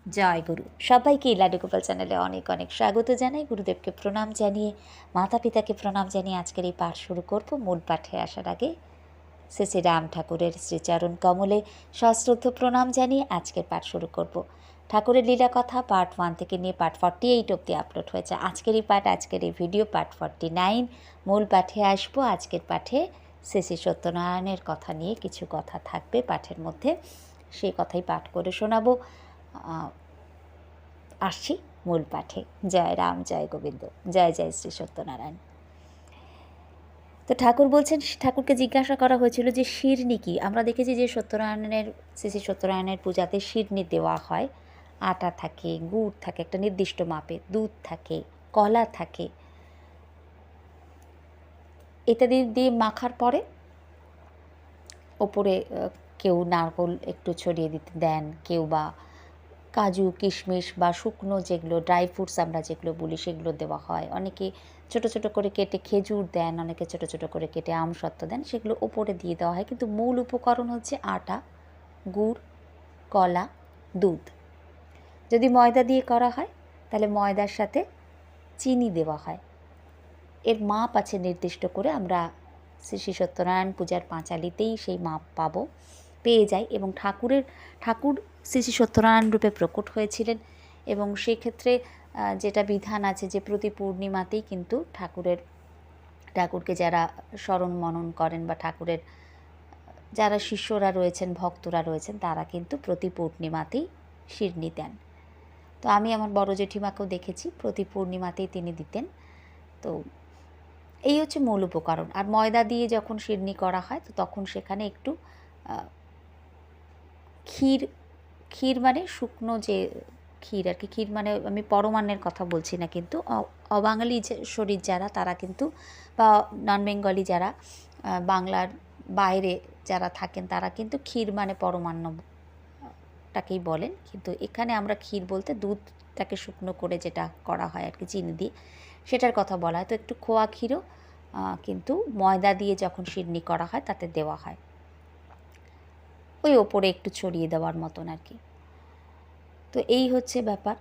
জয় গুরু। সবাইকে লাড্ডু গোপাল চ্যানেলে অনেক অনেক স্বাগত জানাই। গুরুদেবকে প্রণাম জানিয়ে, মাতা পিতাকে প্রণাম জানিয়ে আজকের এই পাঠ শুরু করব। মূল পাঠে আসার আগে শ্রী শ্রী রাম ঠাকুরের শ্রীচরণ কমলে সশ্রদ্ধ প্রণাম জানিয়ে আজকের পাঠ শুরু করব। ঠাকুরের লীলা কথা পার্ট 1 থেকে নিয়ে পার্ট 48 অবধি আপলোড হয়েছে। আজকের এই পাঠ, আজকের এই ভিডিও পার্ট 49। মূল পাঠে আসবো। আজকের পাঠে শ্রী শ্রী সত্যনারায়ণের কথা নিয়ে কিছু কথা থাকবে পাঠের মধ্যে, সেই কথাই পাঠ করে শোনাবো। আসছি মূল পাঠে। জয় রাম, জয় গোবিন্দ, জয় জয় শ্রী সত্যনারায়ণ। তো ঠাকুর বলছেন, ঠাকুরকে জিজ্ঞাসা করা হয়েছিল যে শিরনি কি। আমরা দেখেছি যে সত্যনারায়ণের, শ্রী শ্রী সত্যনারায়ণের পূজাতে শিরনি দেওয়া হয়। আটা থাকে, গুড় থাকে একটা নির্দিষ্ট মাপে, দুধ থাকে, কলা থাকে ইত্যাদি দিয়ে মাখার পরে ওপরে কেউ নারকেল একটু ছড়িয়ে দিতে দেন, কেউ বা কাজু কিশমিশ বা শুকনো যেগুলো ড্রাই ফ্রুটস আমরা যেগুলো বলি সেগুলো দেওয়া হয়। অনেকে ছোট ছোট করে কেটে খেজুর দেন, অনেকে ছোট ছোট করে কেটে আমসত্ত্ব দেন, সেগুলো ওপরে দিয়ে দেওয়া হয়। কিন্তু মূল উপকরণ হচ্ছে আটা, গুড়, কলা, দুধ। যদি ময়দা দিয়ে করা হয় তাহলে ময়দার সাথে চিনি দেওয়া হয়। এর মাপ আছে নির্দিষ্ট করে, আমরা শ্রী শ্রী সত্যনারায়ণ পূজার পাঁচালিতেই সেই মাপ পেয়ে যাই। এবং ঠাকুর শ্রী শ্রী সত্যনারায়ণ রূপে প্রকট হয়েছিলেন এবং সেই ক্ষেত্রে যেটা বিধান আছে যে প্রতি পূর্ণিমাতেই কিন্তু ঠাকুরকে যারা স্মরণ মনন করেন বা ঠাকুরের যারা শিষ্যরা রয়েছেন, ভক্তরা রয়েছেন, তারা কিন্তু প্রতি পূর্ণিমাতেই শিরনি দেন। তো আমি আমার বড় জেঠিমাকেও দেখেছি প্রতি পূর্ণিমাতেই তিনি দিতেন। তো এই হচ্ছে মূল উপকরণ। আর ময়দা দিয়ে যখন শিরনি করা হয় তো তখন সেখানে একটু ক্ষীর মানে শুকনো যে ক্ষীর আর কি, ক্ষীর মানে আমি পরমান্নের কথা বলছি না, কিন্তু অবাঙালি শরীর যারা তারা কিন্তু, বা নন বেঙ্গলি যারা বাংলার বাইরে যারা থাকেন তারা কিন্তু ক্ষীর মানে পরমান্নটাকেই বলেন। কিন্তু এখানে আমরা ক্ষীর বলতে দুধটাকে শুকনো করে যেটা করা হয় আর কি চিনি দিয়ে, সেটার কথা বলা হয়। তো একটু খোয়া ক্ষীরও কিন্তু ময়দা দিয়ে যখন শিরনি করা হয় তাতে দেওয়া হয়, ওই ওপরে একটু ছড়িয়ে দেওয়ার মতন আর কি। তো এই হচ্ছে ব্যাপার।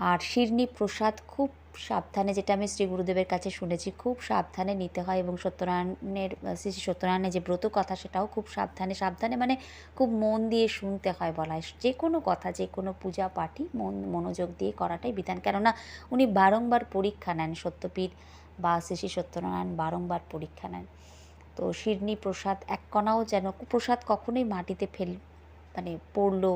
আর শিরনি প্রসাদ খুব সাবধানে, যেটা আমি শ্রী গুরুদেবের কাছে শুনেছি, খুব সাবধানে নিতে হয়। এবং সত্যনারায়ণের, শ্রী শ্রী সত্যনারায়ণের যে ব্রত কথা সেটাও খুব সাবধানে মানে খুব মন দিয়ে শুনতে হয় বলা হয়। যে কোনো কথা, যে কোনো পূজা পাঠই মনোযোগ দিয়ে করাটাই বিধান। কেননা উনি বারংবার পরীক্ষা নেন, সত্যপীঠ বা শ্রী শ্রী সত্যনারায়ণ বারংবার পরীক্ষা নেন। তো শিরনি প্রসাদ এক কণাও যেন, প্রসাদ কখনোই মাটিতে মানে পড়লো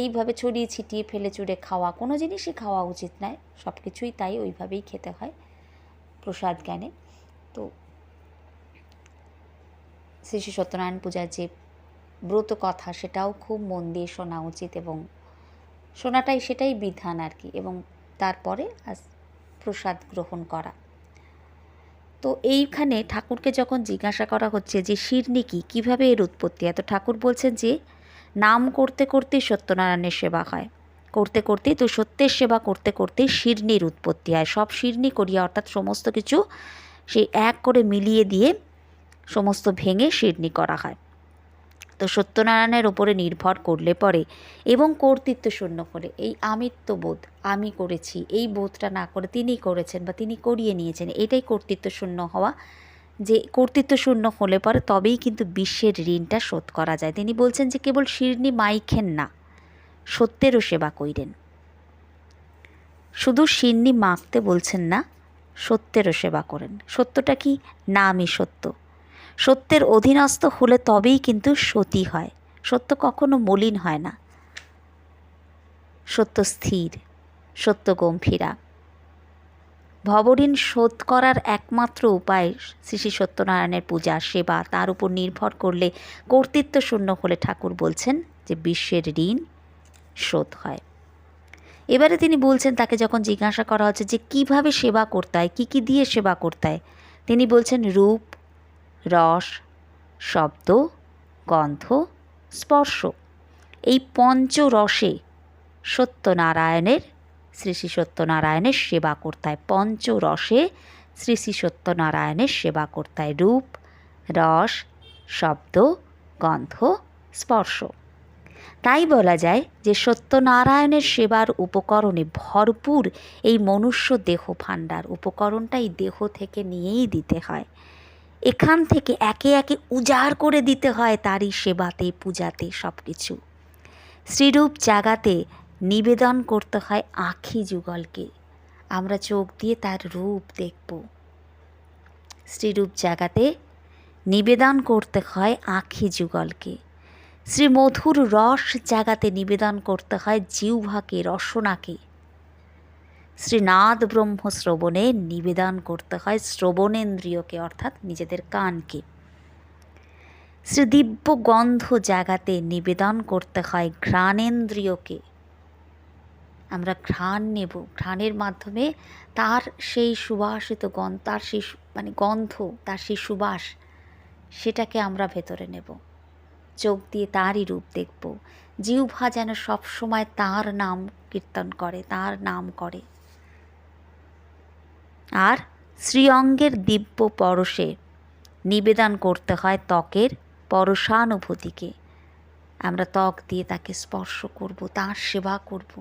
এইভাবে ছড়িয়ে ছিটিয়ে ফেলে চুড়ে খাওয়া, কোনো জিনিসই খাওয়া উচিত নয়। সব কিছুই তাই ওইভাবেই খেতে হয় প্রসাদ জ্ঞানে। তো শ্রী শ্রী সত্যনারায়ণ পূজার যে ব্রত কথা সেটাও খুব মন দিয়ে শোনা উচিত, এবং সেটাই বিধান আর কি। এবং তারপরে প্রসাদ গ্রহণ করা। তো এইখানে ঠাকুরকে যখন জিজ্ঞাসা করা হচ্ছে যে শিরনি কি, কীভাবে এর উৎপত্তি, তো ঠাকুর বলছেন যে নাম করতে করতেই সত্যনারায়ণের সেবা হয়, করতে করতেই, তো সত্যের সেবা করতে করতেই শিরনির উৎপত্তি হয়। সব শিরনি করিয়া, অর্থাৎ সমস্ত কিছু সেই এক করে মিলিয়ে দিয়ে সমস্ত ভেঙে শিরনি করা হয়। তো সত্যনারায়ণের ওপরে নির্ভর করলে পরে এবং কর্তৃত্ব শূন্য হলে, এই আমিত্ববোধ, আমি করেছি এই বোধটা না করে তিনি করেছেন বা তিনি করিয়ে নিয়েছেন, এটাই কর্তৃত্ব শূন্য হওয়া। যে কর্তৃত্ব শূন্য হলে পরে তবেই কিন্তু বিশ্বের ঋণটা শোধ করা যায়। তিনি বলছেন যে কেবল শিরনি মাইখেন না, সত্যেরও সেবা কইরেন। শুধু শিরনি মাখতে বলছেন না, সত্যেরও সেবা করেন। সত্যটা কি? নামই সত্য। সত্যের অধীনস্থ হলে তবেই কিন্তু সতী হয়। সত্য কখনো মলিন হয় না, সত্য স্থির, সত্য গম্ভীরা। ভবঋণ শোধ করার একমাত্র উপায় শ্রী শ্রী সত্যনারায়ণের পূজা, সেবা। তার উপর নির্ভর করলে, কর্তৃত্ব শূন্য হলে ঠাকুর বলছেন যে বিশ্বের ঋণ শোধ হয়। এবারে তিনি বলছেন, তাকে যখন জিজ্ঞাসা করা হচ্ছে যে কিভাবে সেবা করতে হয়, কী কী দিয়ে সেবা করতে হয়, তিনি বলছেন রূপ, রস, শব্দ, গন্ধ, স্পর্শ, এই পঞ্চরসে সত্যনারায়ণের, শ্রী শ্রী সত্যনারায়ণের সেবা করতে হয়। পঞ্চরসে শ্রী শ্রী সত্যনারায়ণের সেবা করতে হয়। রূপ, রস, শব্দ, গন্ধ, স্পর্শ। তাই বলা যায় যে সত্যনারায়ণের সেবার উপকরণে ভরপুর এই মনুষ্য দেহ ভাণ্ডার। উপকরণটা এই দেহ থেকে নিয়েই দিতে হয়, এখান থেকে একে একে উজাড় করে দিতে হয় তারই সেবাতে, পূজাতে, সব কিছু। শ্রীরূপ জাগাতে নিবেদন করতে হয় আখি যুগলকে। আমরা চোখ দিয়ে তার রূপ দেখব। শ্রীরূপ জাগাতে নিবেদন করতে হয় আখি যুগলকে। শ্রী মধুর রস জাগাতে নিবেদন করতে হয় জিহ্বাকে, রসনাকে। শ্রীনাদ ব্রহ্ম শ্রবণে নিবেদন করতে হয় শ্রবণেন্দ্রিয়কে, অর্থাৎ নিজেদের কানকে। শ্রী দিব্য গন্ধ জাগাতে নিবেদন করতে হয় ঘ্রাণেন্দ্রিয়কে। আমরা ঘ্রাণ নেব, ঘ্রাণের মাধ্যমে তার সেই সুবাসিত গন্ধ, তার সেই গন্ধ, তার সেই সুবাস, সেটাকে আমরা ভেতরে নেব। চোখ দিয়ে তারই রূপ দেখব। জিহ্বা যেন সবসময় তার নাম কীর্তন করে, তার নাম করে। আর শ্রীঅঙ্গের দিব্য পরশে নিবেদন করতে হয় ত্বকের পরশানুভূতিকে। আমরা ত্বক দিয়ে তাকে স্পর্শ করব, তার সেবা করব।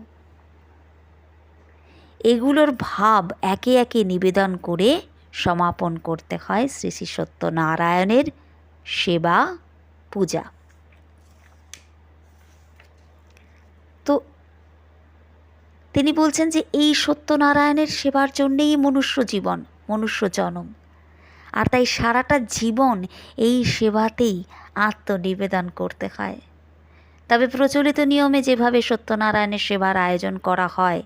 এগুলোর ভাব একে একে নিবেদন করে সমাপন করতে হয় শ্রী শ্রী সত্যনারায়ণের সেবা, পূজা। তো তিনি বলছেন যে এই সত্যনারায়ণের সেবার জন্যেই মনুষ্য জীবন, মনুষ্য জন্ম। আর তাই সারাটা জীবন এই সেবাতেই আত্মনিবেদন করতে হয়। তবে প্রচলিত নিয়মে যেভাবে সত্যনারায়ণের সেবার আয়োজন করা হয়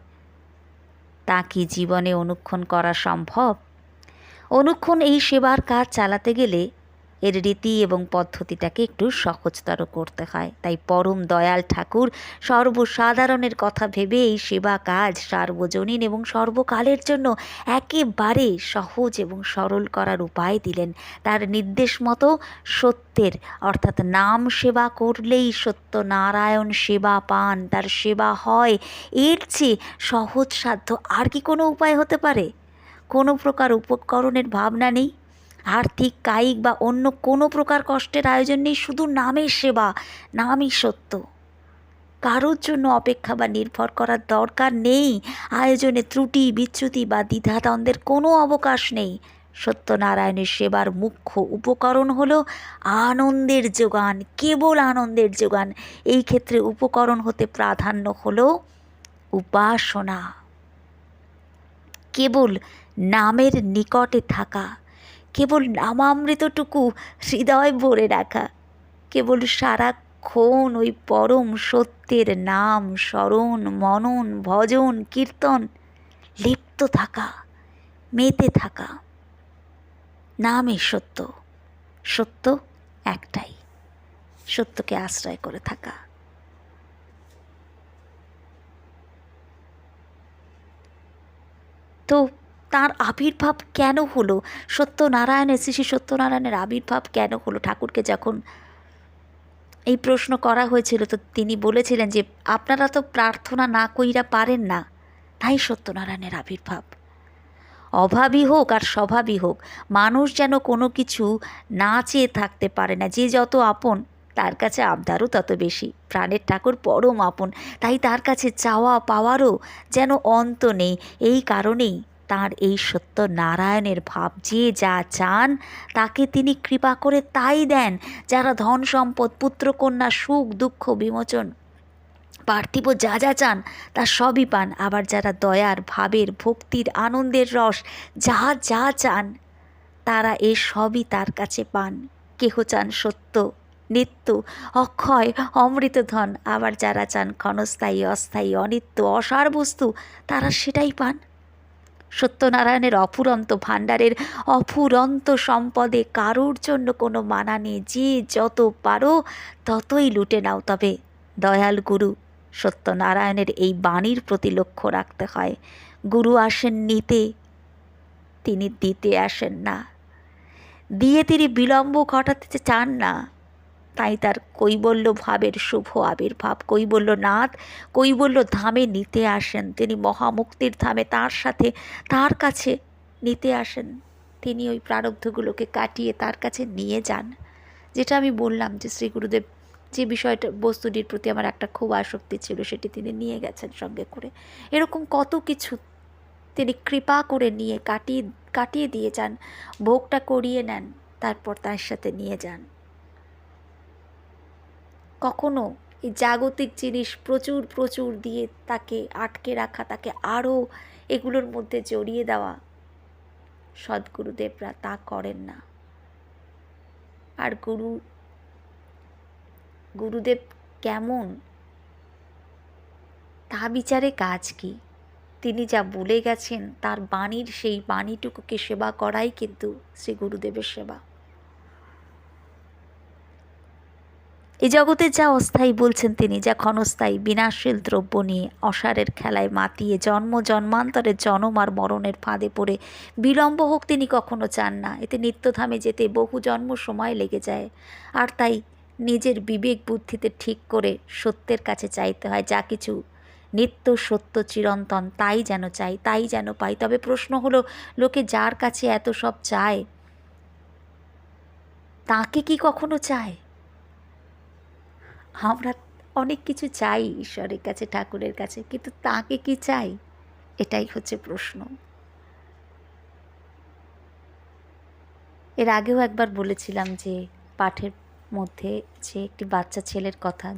তা কি জীবনে অনুক্ষণ করা সম্ভব? অনুক্ষণ এই সেবার কাজ চালাতে গেলে এর রীতি এবং পদ্ধতিটাকে একটু সহজতর করতে হয়। তাই পরম দয়াল ঠাকুর সর্বসাধারণের কথা ভেবে এই সেবা কাজ সার্বজনীন এবং সর্বকালের জন্য একেবারে সহজ এবং সরল করার উপায় দিলেন। তার নির্দেশ মতো সত্যের অর্থাৎ নাম সেবা করলেই সত্যনারায়ণ সেবা পান, তার সেবা হয়। এর চেয়ে সহজ সাধ্য আর কি কোনো উপায় হতে পারে? কোনো প্রকার উপকরণের ভাবনা নেই, আর্থিক, কায়িক বা অন্য কোনো প্রকার কষ্টের আয়োজন নেই, শুধু নামের সেবা, নামই সত্য। কারোর জন্য অপেক্ষা বা নির্ভর করার দরকার নেই। আয়োজনে ত্রুটি, বিচ্যুতি বা দ্বিধাদ্বন্দ্বের কোনো অবকাশ নেই। সত্যনারায়ণের সেবার মুখ্য উপকরণ হলো আনন্দের যোগান, কেবল আনন্দের যোগান। এই ক্ষেত্রে উপকরণ হতে প্রাধান্য হলো উপাসনা। কেবল নামের নিকটে থাকা, কেবল নামামৃতটুকু হৃদয় ভরে রাখা, কেবল সারাক্ষণ ওই পরম সত্যের নাম স্মরণ, মনন, ভজন, কীর্তন লিপ্ত থাকা, মেতে থাকা। নামই সত্য, সত্য একটাই, সত্যকে আশ্রয় করে থাকা। তো তার আবির্ভাব কেন হলো? সত্যনারায়ণের, শ্রী শ্রী সত্যনারায়ণের আবির্ভাব কেন হলো? ঠাকুরকে যখন এই প্রশ্ন করা হয়েছিল তো তিনি বলেছিলেন যে আপনারা তো প্রার্থনা না কইরা পারেন না, তাই সত্যনারায়ণের আবির্ভাব। অভাবী হোক আর স্বভাবী হোক, মানুষ যেন কোনো কিছু না চেয়ে থাকতে পারে না। যে যত আপন তার কাছে আবদারও তত বেশি। প্রাণের ঠাকুর পরম আপন, তাই তার কাছে চাওয়া পাওয়ারও যেন অন্ত নেই। এই কারণেই তার এই সত্যনারায়ণের ভাব, যে যা চান তাকে তিনি কৃপা করে তাই দেন। যারা ধন সম্পদ, পুত্রকন্যা, সুখ দুঃখ বিমোচন, পার্থিব যা যা চান তা সবই পান। আবার যারা দয়ার, ভাবের, ভক্তির, আনন্দের রস যা যা চান তারা এ সবই তার কাছে পান। কেহ চান সত্য, নিত্য, অক্ষয়, অমৃত ধন। আবার যারা চান ক্ষণস্থায়ী, অস্থায়ী, অনিত্য, অসার বস্তু, তারা সেটাই পান। সত্যনারায়ণের অফুরন্ত ভাণ্ডারের অফুরন্ত সম্পদে কারোর জন্য কোনো মানা নেই। যে যত পারো ততই লুটে নাও। তবে দয়াল গুরু সত্যনারায়ণের এই বাণীর প্রতি লক্ষ্য রাখতে হয়। গুরু আসেন নিতে, তিনি দিতে আসেন না। দিয়ে তিনি বিলম্ব ঘটাতে চান না। তাই তার কৈবল্য ভাবের শুভ আবির্ভাব। কৈবল্যনাথ কৈবল্য ধামে নিতে আসেন। তিনি মহামুক্তির ধামে তার সাথে, তার কাছে নিতে আসেন। তিনি ওই প্রারব্ধগুলোকে কাটিয়ে তার কাছে নিয়ে যান। যেটা আমি বললাম যে শ্রী গুরুদেব যে বিষয়টা বস্তুটির প্রতি আমার একটা খুব আসক্তি ছিল সেটি তিনি নিয়ে গেছেন সঙ্গে করে। এরকম কত কিছু তিনি কৃপা করে নিয়ে কাটিয়ে দিয়ে যান, ভোগটা করিয়ে নেন, তারপর তার সাথে নিয়ে যান। কখনো এই জাগতিক জিনিস প্রচুর প্রচুর দিয়ে তাকে আটকে রাখা, তাকে আরও এগুলোর মধ্যে জড়িয়ে দেওয়া, সদ্গুরুদেবরা তা করেন না। আর গুরুদেব কেমন তা বিচারে কাজ কি? তিনি যা বলে গেছেন তার বাণীর সেই বাণীটুকুকে সেবা করাই কিন্তু শ্রী গুরুদেবের সেবা। এই জগতের যা অস্থায়ী বলছেন তিনি, যা ক্ষণস্থায়ী বিনাশশীল দ্রব্য নিয়ে অসারের খেলায় মাতিয়ে জন্ম জন্মান্তরের জনম আর মরণের ফাঁদে পড়ে বিলম্ব হোক তিনি কখনো চান না। এতে নিত্যধামে যেতে বহু জন্ম সময় লেগে যায়। আর তাই নিজের বিবেক বুদ্ধিতে ঠিক করে সত্যের কাছে চাইতে হয়, যা কিছু নিত্য সত্য চিরন্তন তাই যেন চাই, তাই যেন পাই। তবে প্রশ্ন হলো, লোকে যার কাছে এত সব চায় তাকে কি কখনো চায়? আমরা অনেক কিছু চাই ঈশ্বরের কাছে, ঠাকুরের কাছে, কিন্তু তাকে কি চাই? এটাই হচ্ছে প্রশ্ন। এর আগেও একবার বলেছিলাম যে পাঠের মধ্যে যে একটি বাচ্চা ছেলের কথা,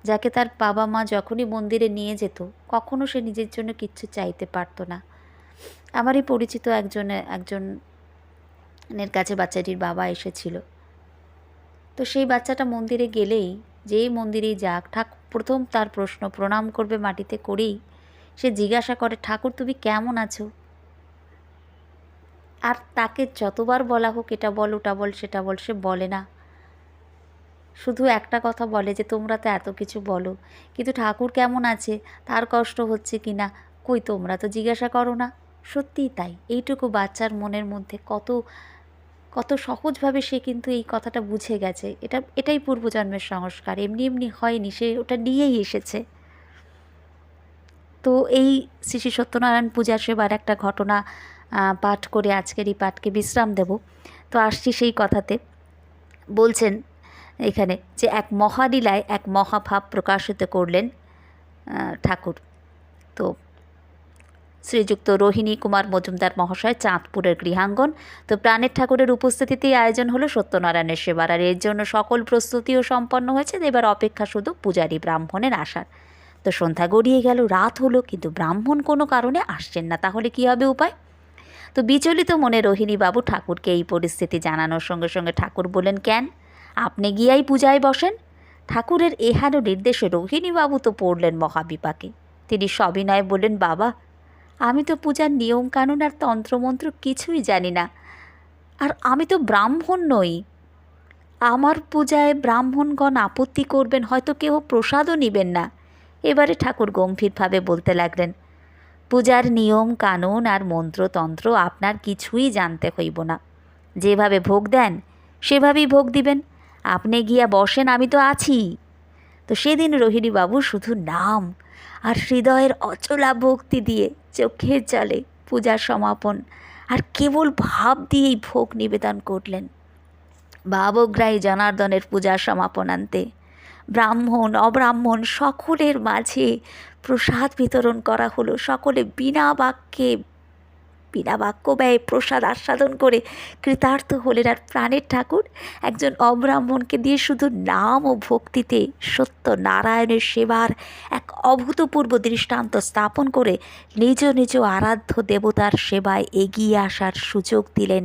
যাকে তার বাবা মা যখনই মন্দিরে নিয়ে যেত কখনো সে নিজের জন্য কিচ্ছু চাইতে পারতো না। আমারই পরিচিত একজনের কাছে বাচ্চাটির বাবা এসেছিল। তো সেই বাচ্চাটা মন্দিরে গেলেই, যেই মন্দিরেই যাক, প্রথম তার প্রশ্ন প্রণাম করবে মাটিতে করেই সে জিজ্ঞাসা করে, ঠাকুর তুমি কেমন আছো? আর তাকে যতবার বলা হোক এটা বল, ওটা বল, সেটা বল, সে বলে না। শুধু একটা কথা বলে যে তোমরা তো এত কিছু বলো, কিন্তু ঠাকুর কেমন আছে, তার কষ্ট হচ্ছে কি না, কই তোমরা তো জিজ্ঞাসা করো না। সত্যিই তাই, এইটুকু বাচ্চার মনের মধ্যে কত সহজভাবে সে কিন্তু এই কথাটা বুঝে গেছে। এটাই পূর্বজন্মের সংস্কার, এমনি এমনি হয়নি, সে ওটা নিয়েই এসেছে। তো এই শ্রী শ্রী সত্যনারায়ণ পূজার সেবার একটা ঘটনা পাঠ করে আজকের এই পাঠকে বিশ্রাম দেব। তো আসছি সেই কথাতে। বলছেন এখানে যে এক মহালীলায় এক মহাভাব প্রকাশিত করলেন ঠাকুর। তো শ্রীযুক্ত রোহিণী কুমার মজুমদার মহাশয়, চাঁদপুরের গৃহাঙ্গন। তো প্রাণের ঠাকুরের উপস্থিতিতেই আয়োজন হলো সত্যনারায়ণের সেবার। আর এর জন্য সকল প্রস্তুতিও সম্পন্ন হয়েছে। এবার অপেক্ষা শুধু পূজারী ব্রাহ্মণের আসার। তো সন্ধ্যা গড়িয়ে গেল, রাত হলো, কিন্তু ব্রাহ্মণ কোনো কারণে আসছেন না। তাহলে কী হবে উপায়? তো বিচলিত মনে রোহিণীবাবু ঠাকুরকে এই পরিস্থিতি জানানোর সঙ্গে সঙ্গে ঠাকুর বললেন, কেন, আপনি গিয়াই পূজায় বসেন। ঠাকুরের এহেন নির্দেশে রোহিণীবাবু তো পড়লেন মহাবিপাকে। তিনি সবিনয়ে বললেন, বাবা, আমি তো পূজার নিয়মকানুন আর তন্ত্রমন্ত্র কিছুই জানি না, আর আমি তো ব্রাহ্মণ নই। আমার পূজায় ব্রাহ্মণগণ আপত্তি করবেন, হয়তো কেউ প্রসাদও নেবেন না। এবারে ঠাকুর গম্ভীরভাবে বলতে লাগলেন, পূজার নিয়ম কানুন আর মন্ত্রতন্ত্র আপনার কিছুই জানতে হইব না। যেভাবে ভোগ দেন সেভাবেই ভোগ দিবেন। আপনি গিয়া বসেন, আমি তো আছি। তো সেদিন রোহিণীবাবু শুধু নাম আর হৃদয়ের অচলা ভক্তি দিয়ে চোখের জলে পূজার সমাপন আর কেবল ভাব দিয়েই ভোগ নিবেদন করলেন। ভাবগ্রাহী জনার্দনের পূজার সমাপনান্তে ব্রাহ্মণ অব্রাহ্মণ সকলের মাঝে প্রসাদ বিতরণ করা হলো। সকলে বিনা বাক্য ব্যয়ে প্রসাদ আস্বাদন করে কৃতার্থ হলেন। আর প্রাণের ঠাকুর একজন অব্রাহ্মণকে দিয়ে শুধু নাম ও ভক্তিতে সত্য নারায়ণের সেবার এক অভূতপূর্ব দৃষ্টান্ত স্থাপন করে নিজ নিজ আরাধ্য দেবতার সেবায় এগিয়ে আসার সুযোগ দিলেন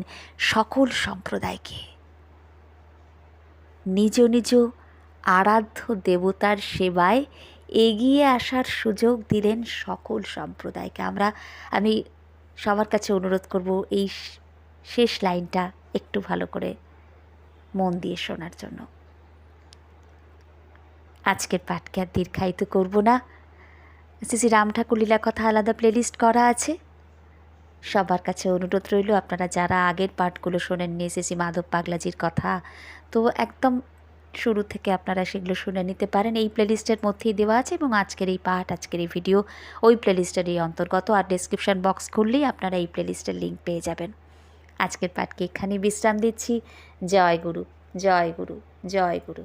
সকল সম্প্রদায়কে। নিজ নিজ আরাধ্য দেবতার সেবায় এগিয়ে আসার সুযোগ দিলেন সকল সম্প্রদায়কে। আমি সবার কাছে অনুরোধ করব এই শেষ লাইনটা একটু ভালো করে মন দিয়ে শোনার জন্য। আজকের পাঠকে আর দীর্ঘায়িত করব না। শ্রী শ্রী রাম ঠাকুর লীলা কথা আলাদা প্লেলিস্ট করা আছে। সবার কাছে অনুরোধ রইল, আপনারা যারা আগের পাঠগুলো শোনেননি, শ্রী শ্রী মাধব পাগলাজির কথা, তো একদম শুরু থেকে আপনারা সেগুলো শুনে নিতে পারেন। এই প্লেলিস্টের মধ্যেই দেওয়া আছে, এবং আজকের এই পাঠ, আজকের এই ভিডিও ওই প্লেলিস্টেরই অন্তর্গত। আর ডেসক্রিপশন বক্স খুললেই আপনারা এই প্লেলিস্টের লিঙ্ক পেয়ে যাবেন। আজকের পাঠকে এখানেই বিশ্রাম দিচ্ছি। জয় গুরু, জয় গুরু, জয় গুরু।